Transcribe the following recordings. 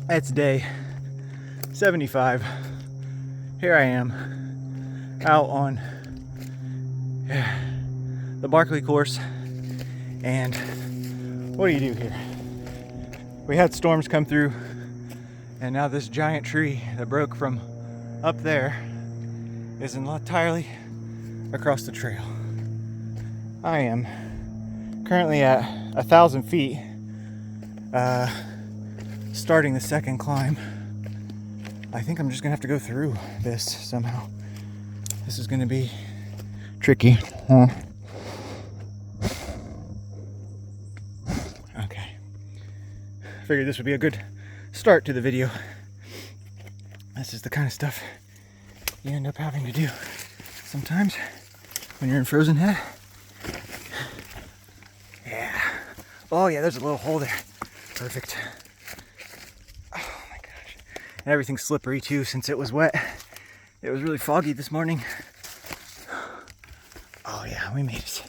It's day 75. Here I am out on the Barkley course. And what do you do here? We had storms come through, and now this giant tree that broke from up there is entirely across the trail. I am currently at 1,000 feet, starting the second climb. I think I'm just gonna have to go through this somehow. This is gonna be tricky, huh? Okay. Figured this would be a good start to the video. This is the kind of stuff you end up having to do sometimes when you're in frozen head. Yeah. Oh yeah, there's a little hole there. Perfect. Oh my gosh. And everything's slippery too since it was wet. It was really foggy this morning. Oh yeah, we made it.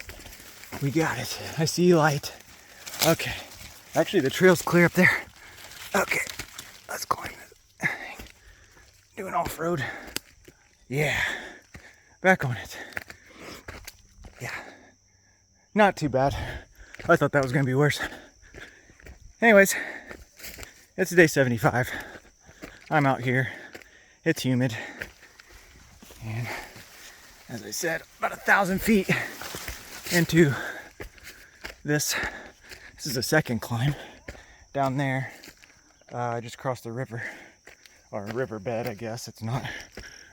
We got it. I see light. Okay. Actually, the trail's clear up there. Okay. Let's climb it. Doing off-road. Yeah. Back on it. Yeah. Not too bad. I thought that was going to be worse. Anyways, it's day 75. I'm out here. It's humid. And as I said, about 1,000 feet into this. This is a second climb. Down there, I just crossed the river. Or a riverbed, I guess. It's not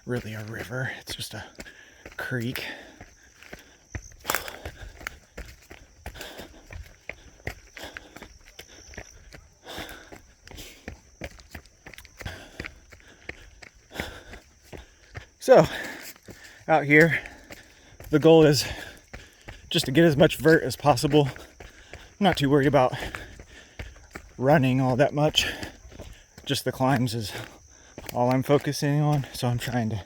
really a river. It's just a creek. So, out here, the goal is just to get as much vert as possible. I'm not too worried about running all that much. Just the climbs is all I'm focusing on. So I'm trying to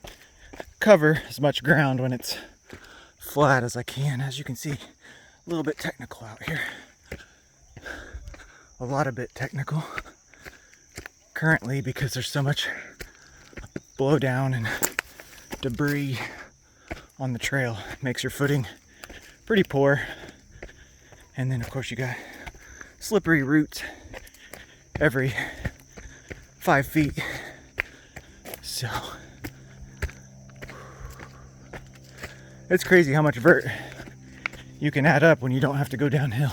cover as much ground when it's flat as I can. As you can see, a little bit technical out here. A lot of bit technical currently because there's so much blowdown and debris on the trail. It makes your footing pretty poor. And then of course you got slippery roots every 5 feet. So it's crazy how much vert you can add up when you don't have to go downhill.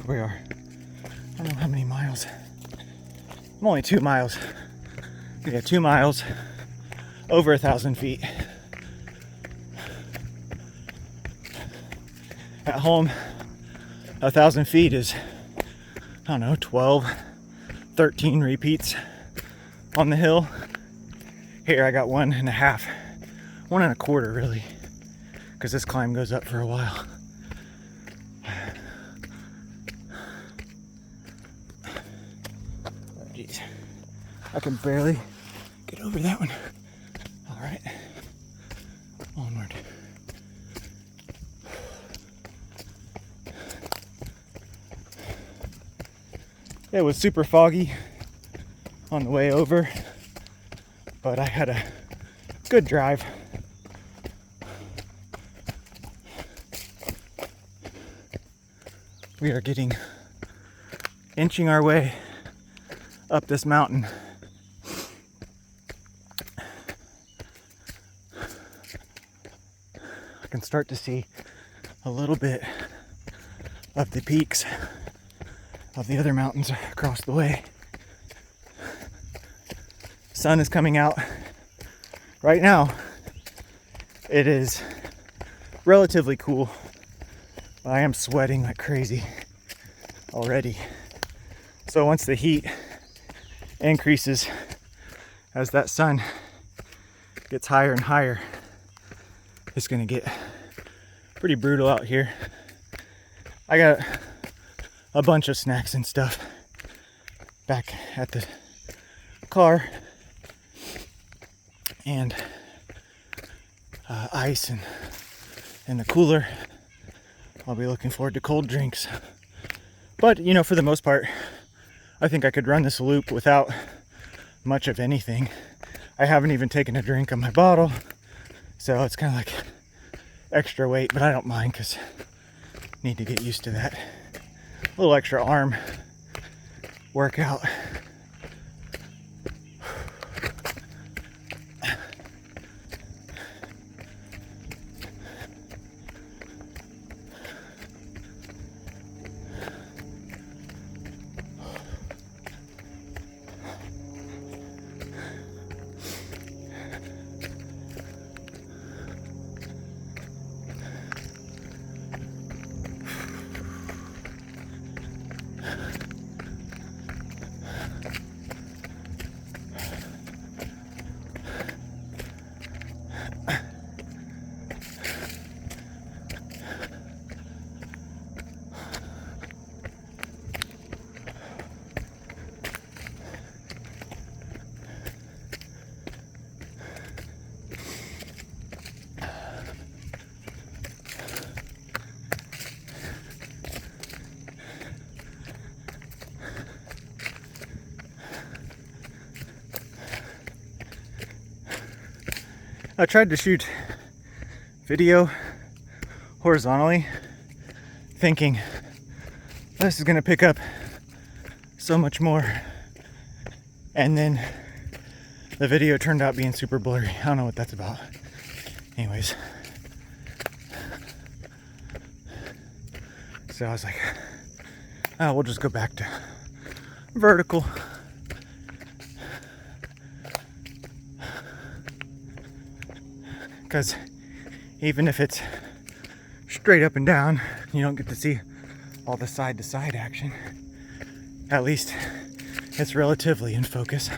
We are, I don't know how many miles. I'm only 2 miles. Yeah, 2 miles, over 1,000 feet. At home, 1,000 feet is, I don't know, 12, 13 repeats on the hill. Here I got 1.5, 1.25 really, because this climb goes up for a while. Oh, geez. I can barely get over that one. All right, onward. It was super foggy on the way over, but I had a good drive. We are inching our way up this mountain. I can start to see a little bit of the peaks of the other mountains across the way. Sun is coming out. Right now, it is relatively cool. I am sweating like crazy already. So once the heat increases, as that sun gets higher and higher, it's gonna get pretty brutal out here. I got a bunch of snacks and stuff back at the car, and ice in the cooler. I'll be looking forward to cold drinks But, you know, for the most part, I think I could run this loop without much of anything. I haven't even taken a drink on my bottle, so it's kind of like extra weight, but I don't mind because I need to get used to that. A little extra arm workout. I tried to shoot video horizontally, thinking this is gonna pick up so much more, and then the video turned out being super blurry. I don't know what that's about. Anyways, so I was like, oh, we'll just go back to vertical. Because even if it's straight up and down, you don't get to see all the side to side action. At least it's relatively in focus.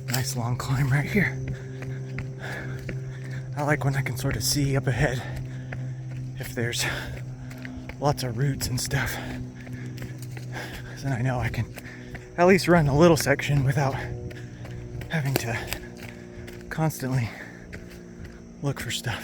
Nice long climb right here. I like when I can sort of see up ahead if there's lots of roots and stuff. And I know I can at least run a little section without having to constantly look for stuff.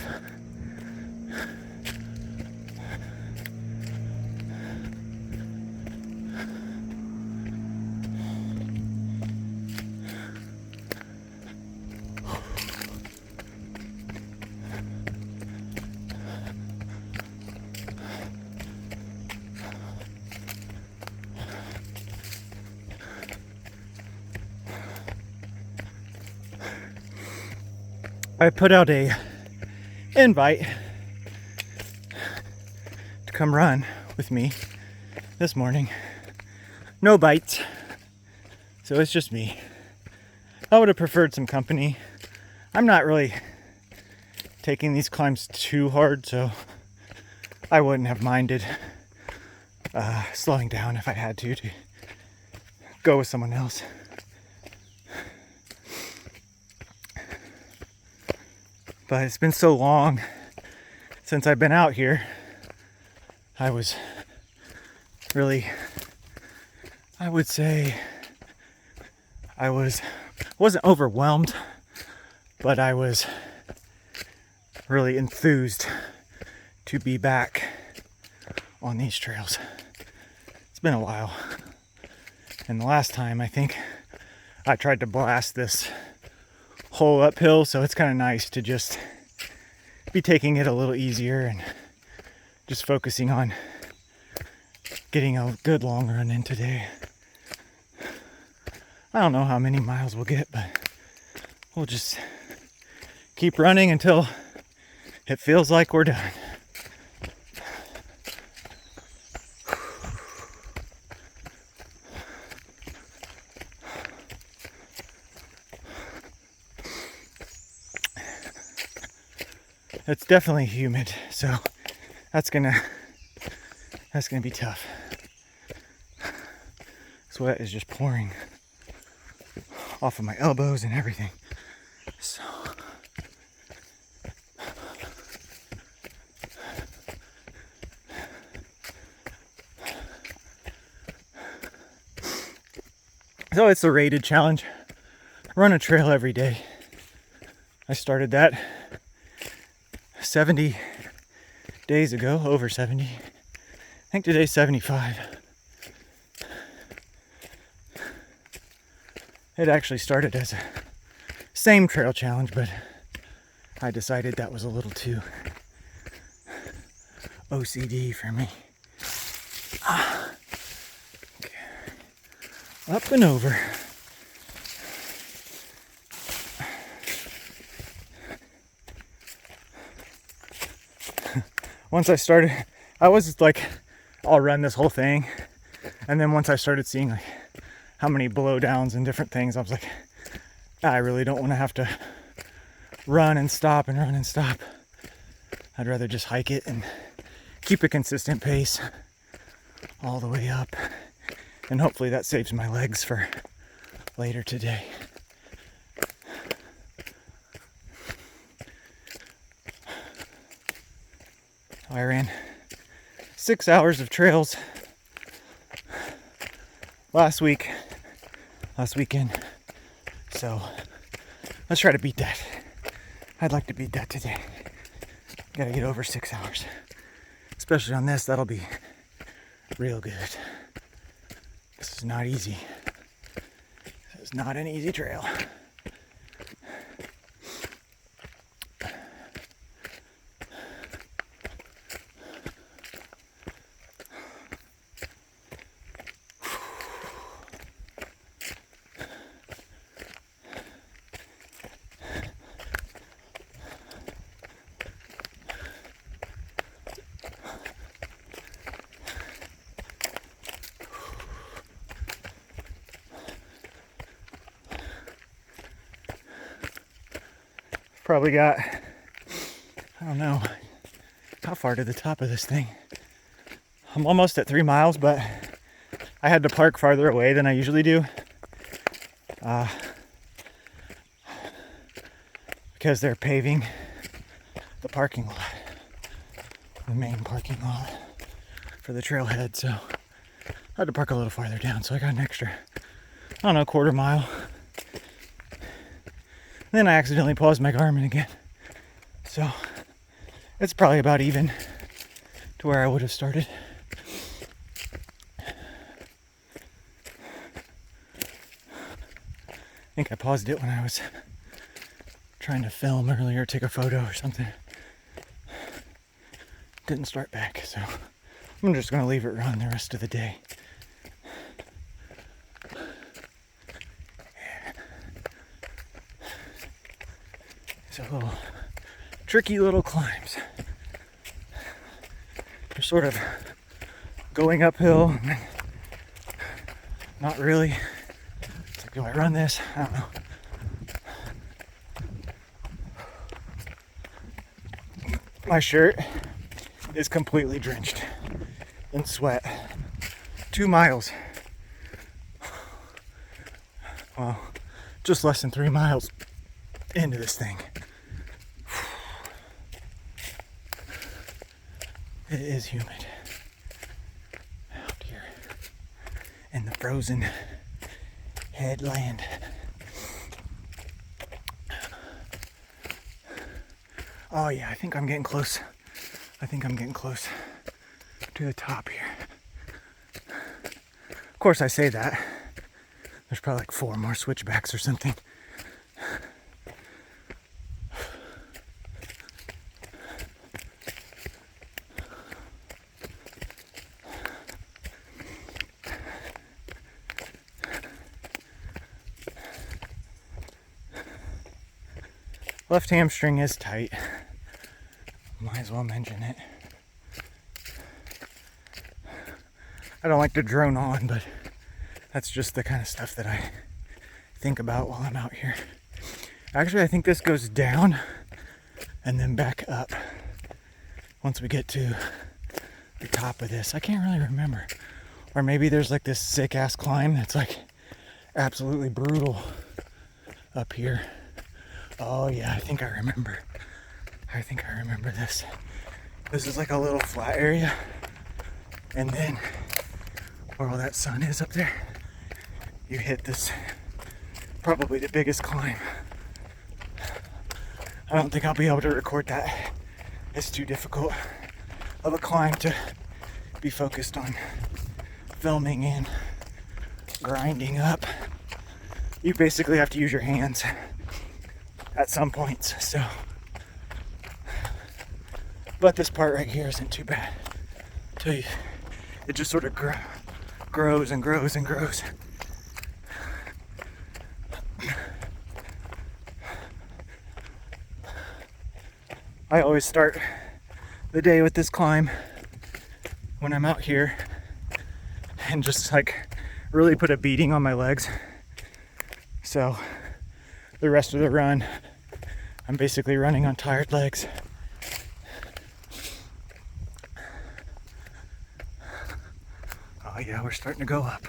I put out a invite to come run with me this morning. No bites, so it's just me. I would have preferred some company. I'm not really taking these climbs too hard, so I wouldn't have minded slowing down if I had to go with someone else. But it's been so long since I've been out here. I was really, I would say I wasn't overwhelmed, but I was really enthused to be back on these trails. It's been a while. And the last time I think I tried to blast this whole uphill, so it's kind of nice to just be taking it a little easier and just focusing on getting a good long run in today. I don't know how many miles we'll get, but we'll just keep running until it feels like we're done. It's definitely humid, so that's gonna be tough. Sweat is just pouring off of my elbows and everything. So it's the rated challenge. Run a trail every day. I started that 70 days ago, over 70. I think today's 75. It actually started as a same trail challenge, but I decided that was a little too OCD for me. Okay. Up and over. Once I started, I was like, I'll run this whole thing. And then once I started seeing like how many blowdowns and different things, I was like, I really don't want to have to run and stop and run and stop. I'd rather just hike it and keep a consistent pace all the way up. And hopefully that saves my legs for later today. I ran 6 hours of trails last weekend. So let's try to beat that. I'd like to beat that today. Gotta get over 6 hours. Especially on this, that'll be real good. This is not easy. This is not an easy trail. Probably got, I don't know, how far to the top of this thing. I'm almost at 3 miles, but I had to park farther away than I usually do. Because they're paving the parking lot, the main parking lot for the trailhead. So I had to park a little farther down. So I got an extra, I don't know, quarter mile. Then I accidentally paused my Garmin again. So it's probably about even to where I would have started. I think I paused it when I was trying to film earlier, take a photo or something. Didn't start back, so I'm just gonna leave it run the rest of the day. So tricky little climbs. They're sort of going uphill, and not really. It's like, do I run this? I don't know. My shirt is completely drenched in sweat. 2 miles. Well, just less than 3 miles into this thing. It is humid out here in the frozen headland. Oh yeah, I think I'm getting close. I think I'm getting close to the top here. Of course I say that. There's probably like 4 more switchbacks or something. Left hamstring is tight. Might as well mention it. I don't like to drone on, but that's just the kind of stuff that I think about while I'm out here. Actually, I think this goes down and then back up once we get to the top of this. I can't really remember. Or maybe there's like this sick ass climb that's like absolutely brutal up here. Oh yeah, I think I remember. I think I remember this. This is like a little flat area. And then where all that sun is up there, you hit this, probably the biggest climb I don't think I'll be able to record that. It's too difficult of a climb to be focused on filming and grinding up. You basically have to use your hands at some points, so. But this part right here isn't too bad. Tell you, it just sort of grows and grows and grows. I always start the day with this climb when I'm out here and just like really put a beating on my legs. So the rest of the run, I'm basically running on tired legs. Oh yeah, we're starting to go up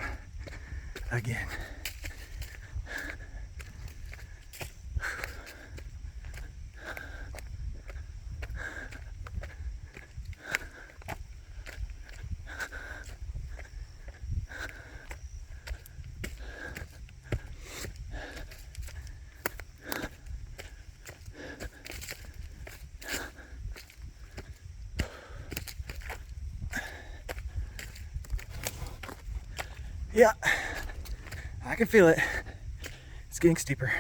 again. Yeah, I can feel it. It's getting steeper.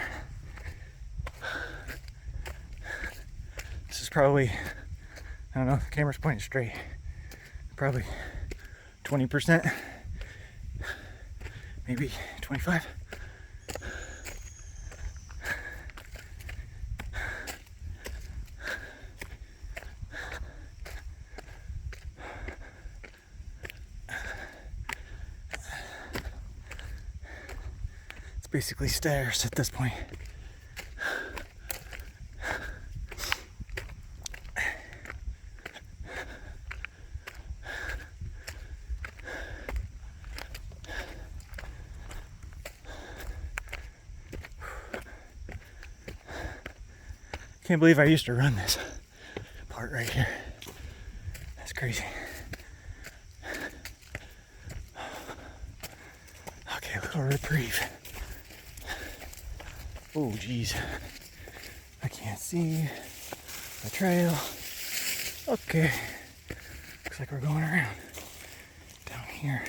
This is probably, I don't know, the camera's pointing straight. Probably 20%, maybe 25. Basically stairs at this point. Can't believe I used to run this part right here. That's crazy. Okay, a little reprieve. Oh geez, I can't see the trail. Okay, looks like we're going around down here.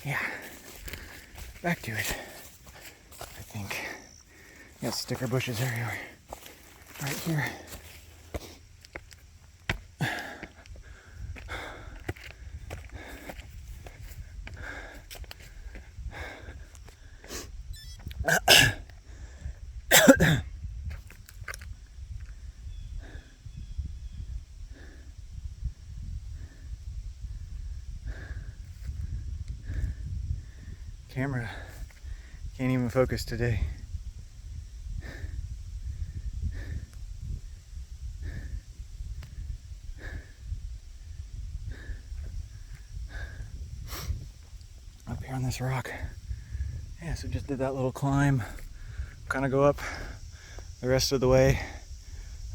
Yeah, back to it. I think got sticker bushes everywhere. Right here. Camera can't even focus today. Up here on this rock. Yeah, so just did that little climb. Kind of go up the rest of the way.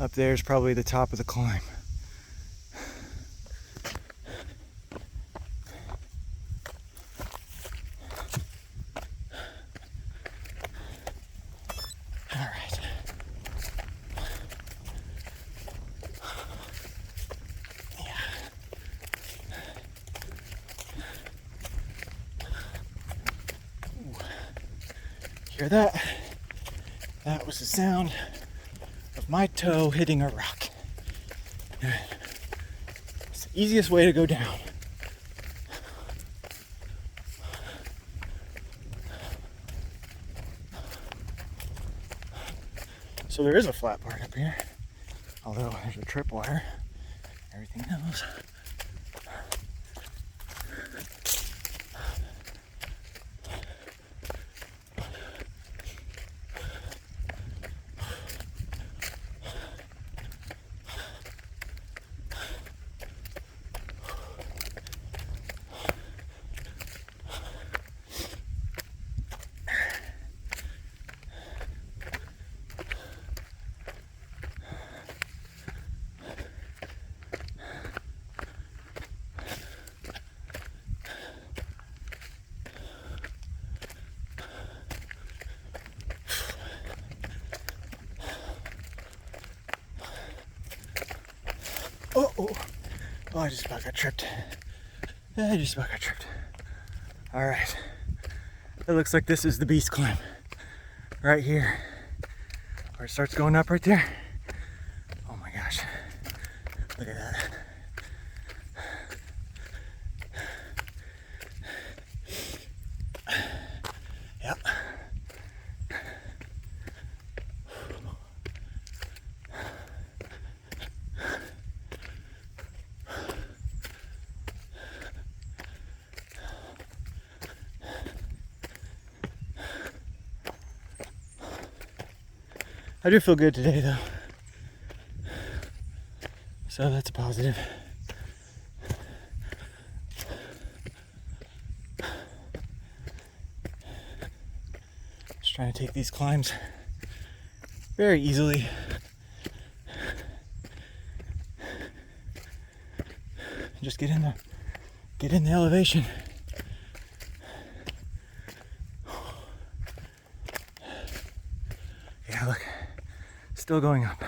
Up there is probably the top of the climb. Hear that? That was the sound of my toe hitting a rock. It's the easiest way to go down. So there is a flat part up here, although there's a tripwire. Everything else. Oh, I just about got tripped. I just about got tripped. All right. It looks like this is the beast climb. Right here. Where it starts going up right there. Oh my gosh. Look at that. Yep. I do feel good today though. So that's a positive. Just trying to take these climbs very easily. Just get in the elevation. Yeah, look, still going up.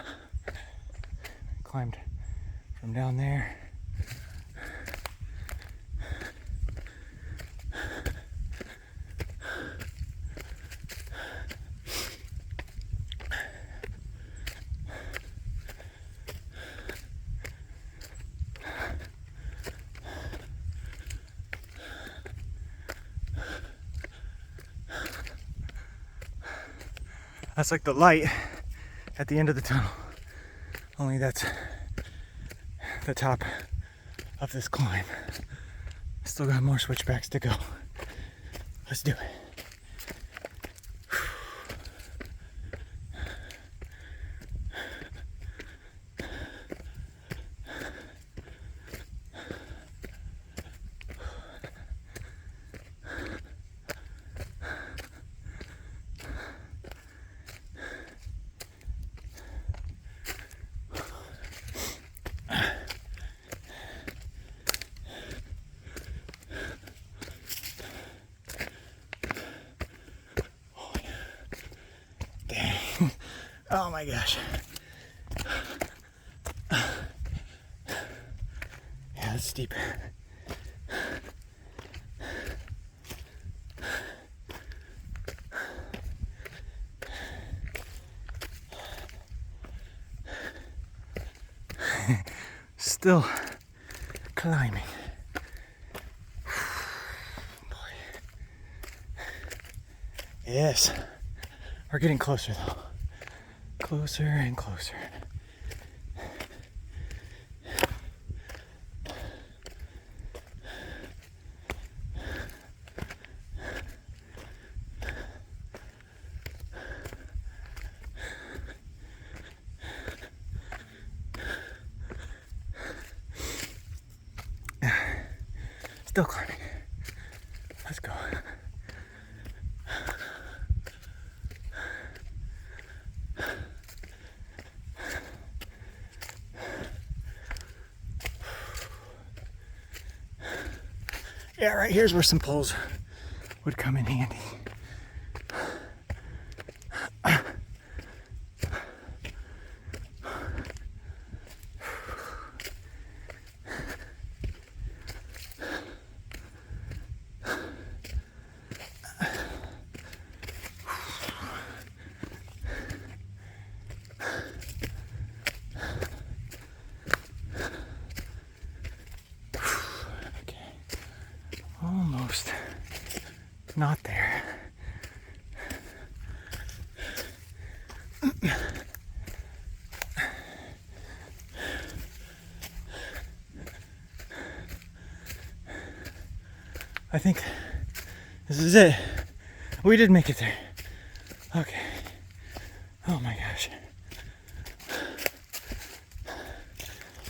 Climbed from down there. That's like the light at the end of the tunnel. Only that's the top of this climb. Still got more switchbacks to go. Let's do it. Oh my gosh. Yeah, it's steep. Still climbing. Yes. We're getting closer though. Closer and closer. Still climbing. Let's go. Yeah, right here's where some poles would come in handy. Almost not there. I think this is it. We did make it there. Okay. Oh my gosh.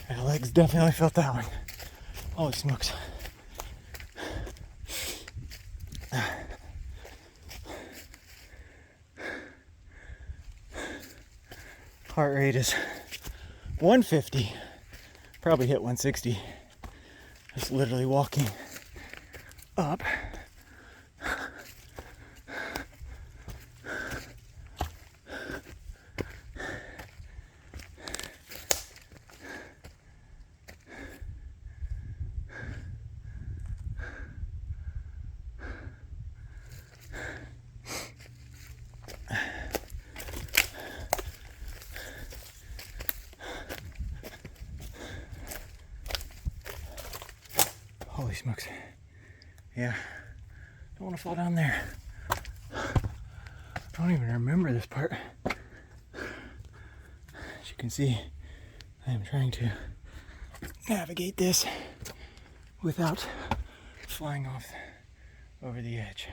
My legs definitely felt that one. Holy smokes. Heart rate is 150. Probably hit 160. Just literally walking up. Holy smokes. Yeah. Don't want to fall down there. I don't even remember this part. As you can see, I am trying to navigate this without flying off over the edge.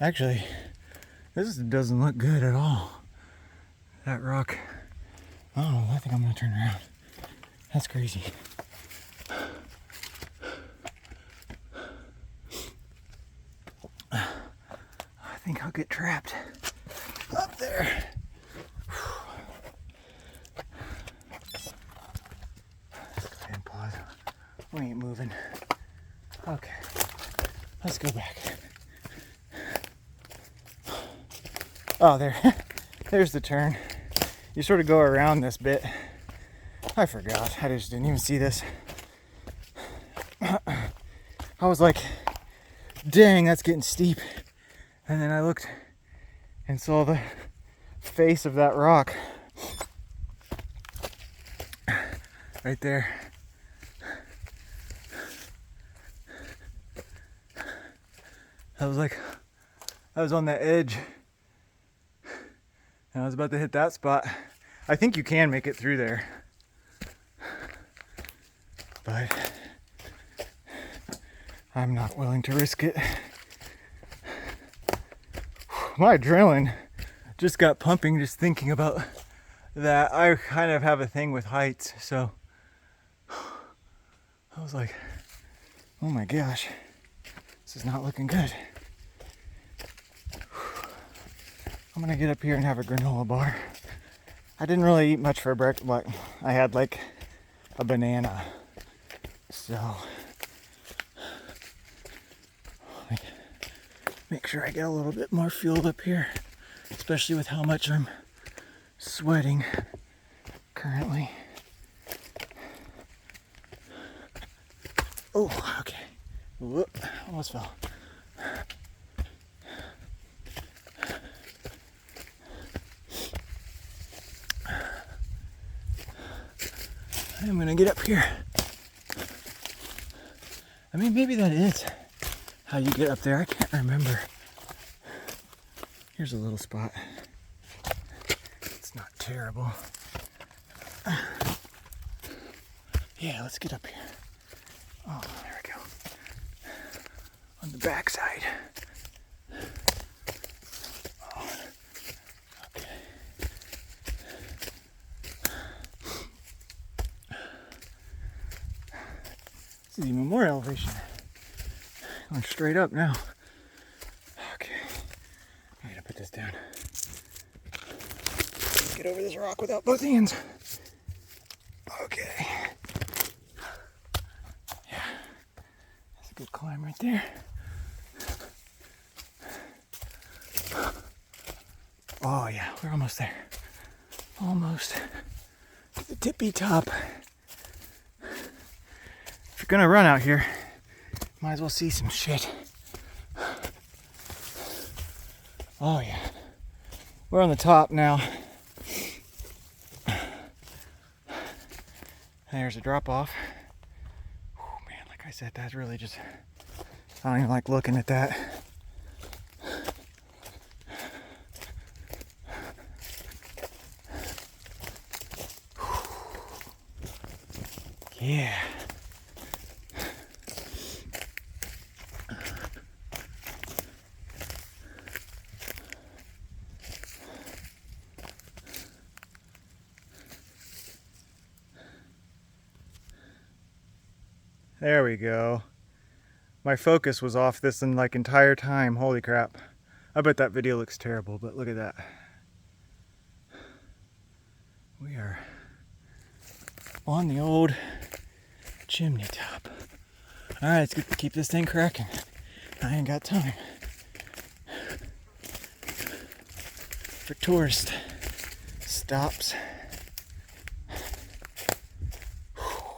Actually, this doesn't look good at all. That rock, I don't know, I think I'm gonna turn around. That's crazy. I think I'll get trapped up there. Let's go ahead and pause. We ain't moving. Okay, let's go back. Oh, there's the turn. You sort of go around this bit. I forgot. I just didn't even see this. I was like, dang, that's getting steep. And then I looked and saw the face of that rock right there. I was on that edge. And I was about to hit that spot. I think you can make it through there. But I'm not willing to risk it. My adrenaline just got pumping just thinking about that. I kind of have a thing with heights, so I was like, oh my gosh, this is not looking good. I'm gonna get up here and have a granola bar. I didn't really eat much for breakfast, but I had like a banana. So, make sure I get a little bit more fueled up here, especially with how much I'm sweating currently. Oh, okay. Whoop, almost fell. I'm gonna get up here. I mean, maybe that is how you get up there. I can't remember. Here's a little spot. It's not terrible. Yeah, let's get up here. Oh, there we go. On the back side. Oh, okay. This is even more elevation. Going straight up now. Okay. I gotta put this down. Get over this rock without both hands. Okay. Yeah. That's a good climb right there. Oh yeah, we're almost there. Almost to the tippy top. If you're gonna run out here, might as well see some shit. Oh yeah. We're on the top now. There's a drop off. Oh man, like I said, that's really just, I don't even like looking at that. Yeah. There we go. My focus was off this entire time. Holy crap. I bet that video looks terrible, but look at that. We are on the old chimney top. Alright, let's keep this thing cracking. I ain't got time for tourist stops.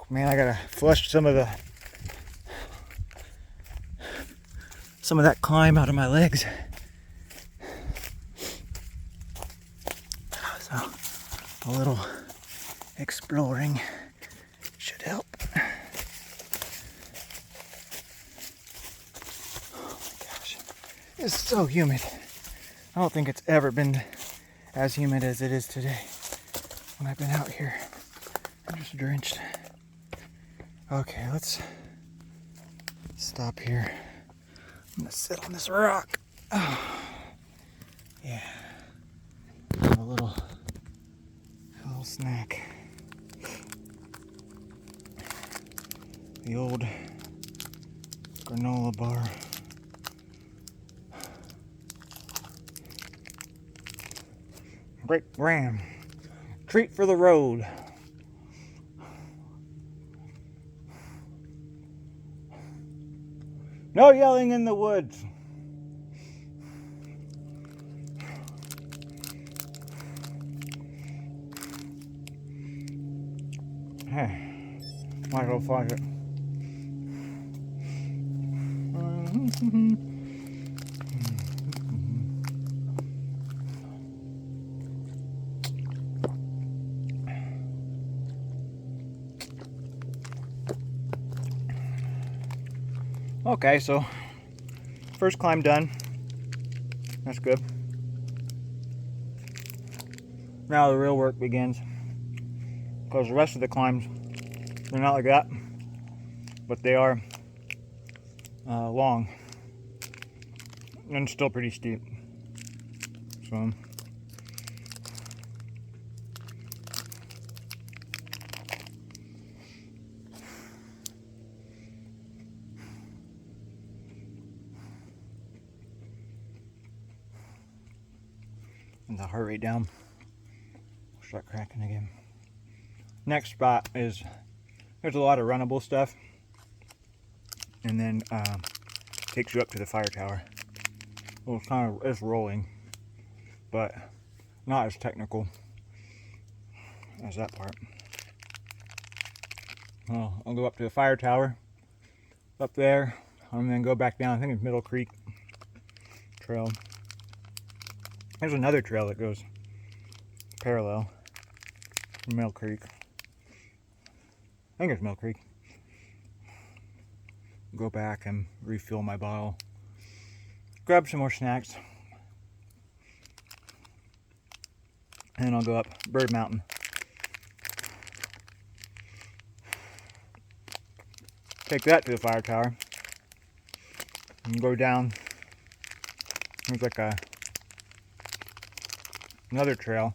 Man, I gotta flush some of that climb out of my legs. So, a little exploring should help. Oh my gosh, it's so humid. I don't think it's ever been as humid as it is today when I've been out here. I'm just drenched. Okay, let's stop here. I'm gonna sit on this rock. Oh, yeah. Have a little snack. The old granola bar. Great ram. Treat for the road. No yelling in the woods. Hey, might go find it. Okay, so first climb done. That's good. Now the real work begins. Because the rest of the climbs, they're not like that, but they are long and still pretty steep. So and the heart rate down, we'll start cracking again. Next spot is, there's a lot of runnable stuff, and then takes you up to the fire tower. Well, it's rolling, but not as technical as that part. Well, I'll go up to the fire tower, up there, and then go back down. I think it's Middle Creek Trail. There's another trail that goes parallel from Mill Creek. I think it's Mill Creek. Go back and refill my bottle. Grab some more snacks. And then I'll go up Bird Mountain. Take that to the fire tower. And go down. There's like another trail.